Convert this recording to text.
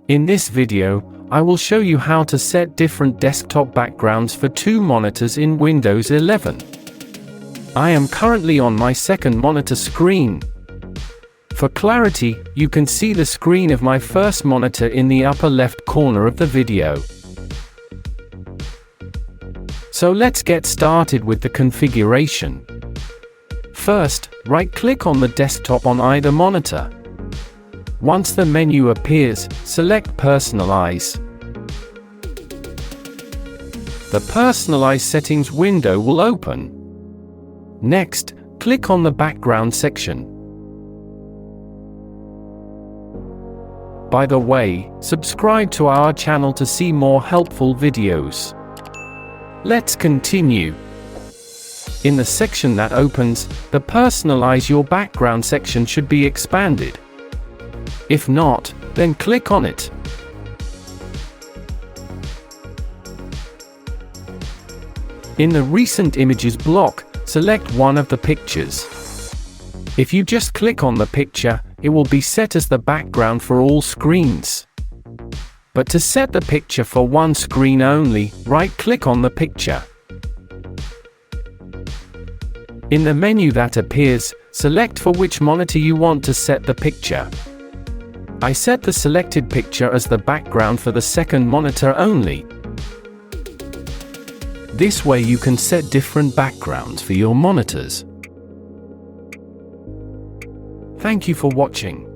In this video, I will show you how to set different desktop backgrounds for two monitors in Windows 11. I am currently on my second monitor screen. For clarity, you can see the screen of my first monitor in the upper left corner of the video. So let's get started with the configuration. First, right-click on the desktop on either monitor. Once the menu appears, select Personalize. The Personalize settings window will open. Next, click on the Background section. By the way, subscribe to our channel to see more helpful videos. Let's continue. In the section that opens, the Personalize Your Background section should be expanded. If not, then click on it. In the Recent Images block, select one of the pictures. If you just click on the picture, it will be set as the background for all screens. But to set the picture for one screen only, right-click on the picture. In the menu that appears, select for which monitor you want to set the picture. I set the selected picture as the background for the second monitor only. This way you can set different backgrounds for your monitors. Thank you for watching.